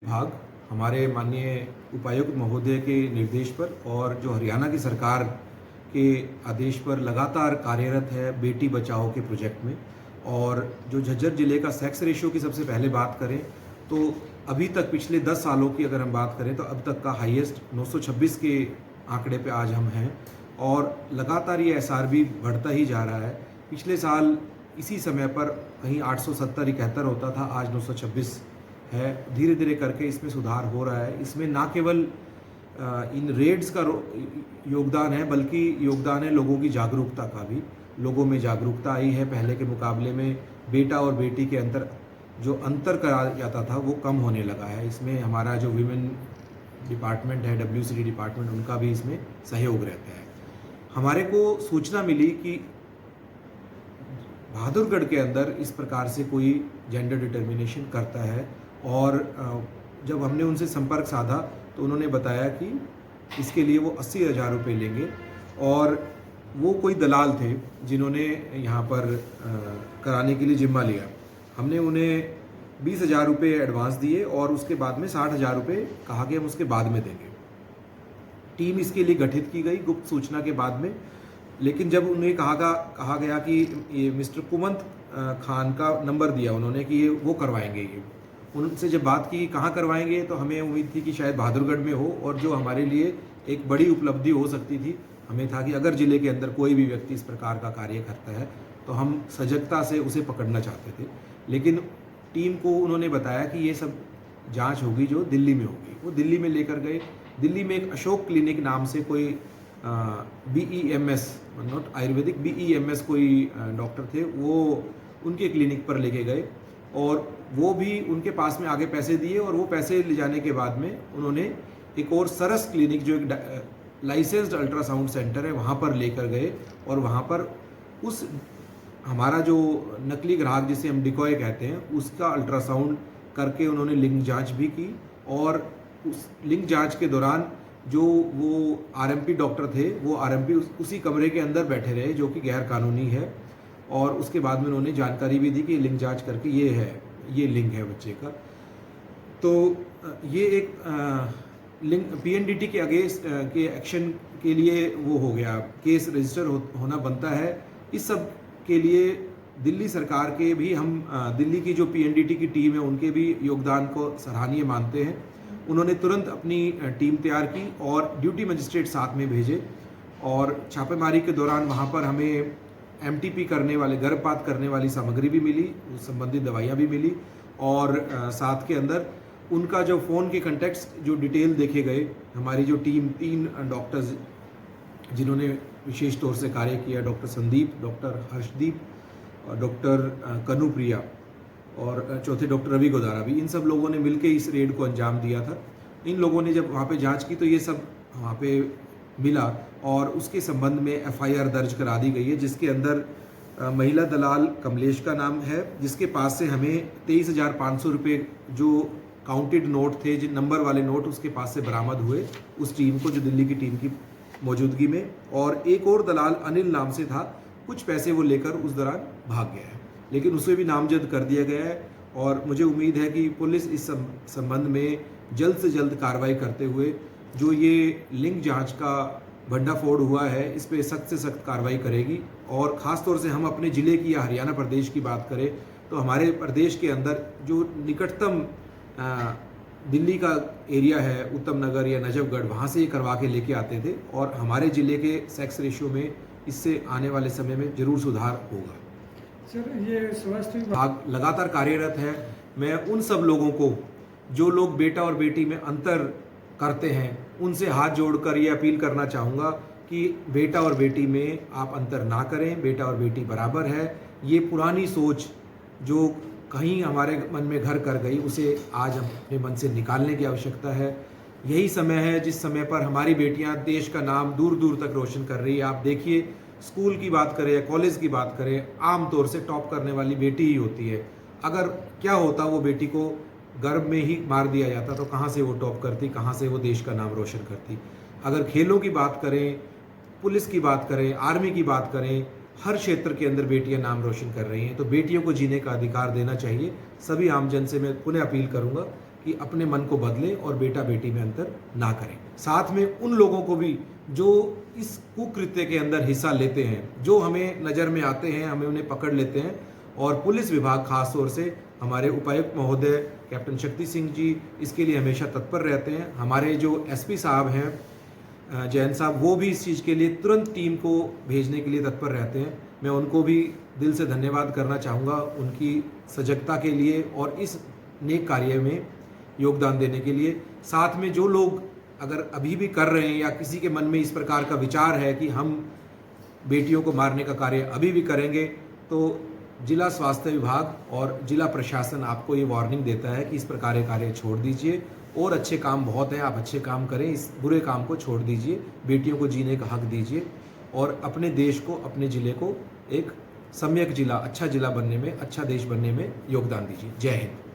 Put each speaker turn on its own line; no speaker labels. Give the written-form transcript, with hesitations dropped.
विभाग हमारे माननीय उपायुक्त महोदय के निर्देश पर और जो हरियाणा की सरकार के आदेश पर लगातार कार्यरत है बेटी बचाओ के प्रोजेक्ट में। और जो झज्जर ज़िले का सेक्स रेशियो की सबसे पहले बात करें तो अभी तक पिछले 10 सालों की अगर हम बात करें तो अब तक का हाईएस्ट 926 के आंकड़े पे आज हम हैं और लगातार ये एसआरबी बढ़ता ही जा रहा है। पिछले साल इसी समय पर कहीं 870-71 होता था, आज 926 है। धीरे धीरे करके इसमें सुधार हो रहा है। इसमें ना केवल इन रेड्स का योगदान है बल्कि योगदान है लोगों की जागरूकता का भी। लोगों में जागरूकता आई है, पहले के मुकाबले में बेटा और बेटी के जो अंतर करा जाता था वो कम होने लगा है। इसमें हमारा जो विमेन डिपार्टमेंट है, WCD डिपार्टमेंट, उनका भी इसमें सहयोग रहता है। हमारे को सूचना मिली कि बहादुरगढ़ के अंदर इस प्रकार से कोई जेंडर डिटर्मिनेशन करता है और जब हमने उनसे संपर्क साधा तो उन्होंने बताया कि इसके लिए वो 80,000 रुपये लेंगे और वो कोई दलाल थे जिन्होंने यहाँ पर कराने के लिए जिम्मा लिया। हमने उन्हें 20,000 रुपये एडवांस दिए और उसके बाद में 60,000 रुपये कहा कि हम उसके बाद में देंगे। टीम इसके लिए गठित की गई गुप्त सूचना के बाद में, लेकिन जब उन्हें कहा गया कि ये मिस्टर कुमंत खान का नंबर दिया उन्होंने कि ये वो करवाएंगे। ये उनसे जब बात की कहाँ करवाएंगे तो हमें उम्मीद थी कि शायद बहादुरगढ़ में हो, और जो हमारे लिए एक बड़ी उपलब्धि हो सकती थी। हमें था कि अगर ज़िले के अंदर कोई भी व्यक्ति इस प्रकार का कार्य करता है तो हम सजगता से उसे पकड़ना चाहते थे। लेकिन टीम को उन्होंने बताया कि ये सब जांच होगी जो दिल्ली में होगी। वो दिल्ली में लेकर गए। दिल्ली में एक अशोक क्लिनिक नाम से कोई BEMS, नॉट आयुर्वेदिक, BEMS कोई डॉक्टर थे, वो उनके क्लिनिक पर लेके गए और वो भी उनके पास में आगे पैसे दिए और वो पैसे ले जाने के बाद में उन्होंने एक और सरस क्लिनिक जो एक लाइसेंस्ड अल्ट्रासाउंड सेंटर है वहाँ पर लेकर गए और वहाँ पर उस हमारा जो नकली ग्राहक जिसे हम डिकॉय कहते हैं उसका अल्ट्रासाउंड करके उन्होंने लिंग जांच भी की। और उस लिंग जांच के दौरान जो वो RMP डॉक्टर थे वो RMP उसी कमरे के अंदर बैठे रहे जो कि गैर कानूनी है। और उसके बाद में उन्होंने जानकारी भी दी कि लिंग जांच करके ये लिंग है बच्चे का। तो ये एक लिंग PNDT के अगेंस्ट के एक्शन के लिए वो हो गया, केस रजिस्टर होना बनता है। इस सब के लिए दिल्ली सरकार के भी हम दिल्ली की जो PNDT की टीम है उनके भी योगदान को सराहनीय मानते हैं। उन्होंने तुरंत अपनी टीम तैयार की और ड्यूटी मजिस्ट्रेट साथ में भेजे और छापेमारी के दौरान वहाँ पर हमें MTP करने वाले, गर्भपात करने वाली सामग्री भी मिली, संबंधित दवाइयाँ भी मिली और साथ के अंदर उनका जो फ़ोन के कंटेक्ट्स जो डिटेल देखे गए। हमारी जो टीम 3 डॉक्टर्स जिन्होंने विशेष तौर से कार्य किया, डॉक्टर संदीप, डॉक्टर हर्षदीप और डॉक्टर कनुप्रिया और चौथे डॉक्टर रवि गोदारा भी, इन सब लोगों ने मिलकर इस रेड को अंजाम दिया था। इन लोगों ने जब वहाँ पे जांच की तो ये सब वहाँ पे मिला और उसके संबंध में FIR दर्ज करा दी गई है, जिसके अंदर महिला दलाल कमलेश का नाम है, जिसके पास से हमें 23,500 रुपये जो काउंटेड नोट थे, जिन नंबर वाले नोट, उसके पास से बरामद हुए उस टीम को, जो दिल्ली की टीम की मौजूदगी में। और एक और दलाल अनिल नाम से था, कुछ पैसे वो लेकर उस दौरान भाग गया है, लेकिन उसे भी नामजद कर दिया गया है। और मुझे उम्मीद है कि पुलिस इस संबंध में जल्द से जल्द कार्रवाई करते हुए जो ये लिंग जांच का भंडाफोड़ हुआ है इस पर सख्त से सख्त कार्रवाई करेगी। और ख़ास तौर से हम अपने ज़िले की या हरियाणा प्रदेश की बात करें तो हमारे प्रदेश के अंदर जो निकटतम दिल्ली का एरिया है, उत्तम नगर या नजफगढ़, वहाँ से ये करवा के लेके आते थे और हमारे ज़िले के सेक्स रेशियो में इससे आने वाले समय में ज़रूर सुधार होगा।
सर, ये स्वास्थ्य
विभाग लगातार कार्यरत है। मैं उन सब लोगों को जो लोग बेटा और बेटी में अंतर करते हैं उनसे हाथ जोड़कर ये अपील करना चाहूँगा कि बेटा और बेटी में आप अंतर ना करें, बेटा और बेटी बराबर है। ये पुरानी सोच जो कहीं हमारे मन में घर कर गई उसे आज अपने मन से निकालने की आवश्यकता है। यही समय है जिस समय पर हमारी बेटियां देश का नाम दूर दूर तक रोशन कर रही है। आप देखिए, स्कूल की बात करें या कॉलेज की बात करें, आम तौर से टॉप करने वाली बेटी ही होती है। अगर क्या होता वो बेटी को गर्भ में ही मार दिया जाता तो कहाँ से वो टॉप करती, कहाँ से वो देश का नाम रोशन करती। अगर खेलों की बात करें, पुलिस की बात करें, आर्मी की बात करें, हर क्षेत्र के अंदर बेटियां नाम रोशन कर रही हैं। तो बेटियों को जीने का अधिकार देना चाहिए। सभी आमजन से मैं पुनः अपील करूंगा कि अपने मन को बदलें और बेटा बेटी में अंतर ना करें। साथ में उन लोगों को भी जो इस कुकृत्य के अंदर हिस्सा लेते हैं, जो हमें नज़र में आते हैं, हमें उन्हें पकड़ लेते हैं, और पुलिस विभाग खास तौर से हमारे उपायुक्त महोदय कैप्टन शक्ति सिंह जी इसके लिए हमेशा तत्पर रहते हैं। हमारे जो एसपी साहब हैं जैन साहब, वो भी इस चीज़ के लिए तुरंत टीम को भेजने के लिए तत्पर रहते हैं। मैं उनको भी दिल से धन्यवाद करना चाहूँगा उनकी सजगता के लिए और इस नेक कार्य में योगदान देने के लिए। साथ में जो लोग अगर अभी भी कर रहे हैं या किसी के मन में इस प्रकार का विचार है कि हम बेटियों को मारने का कार्य अभी भी करेंगे, तो जिला स्वास्थ्य विभाग और जिला प्रशासन आपको ये वार्निंग देता है कि इस प्रकार के कार्य छोड़ दीजिए, और अच्छे काम बहुत हैं, आप अच्छे काम करें, इस बुरे काम को छोड़ दीजिए, बेटियों को जीने का हक दीजिए और अपने देश को, अपने ज़िले को एक सम्यक जिला, अच्छा जिला बनने में, अच्छा देश बनने में योगदान दीजिए। जय हिंद।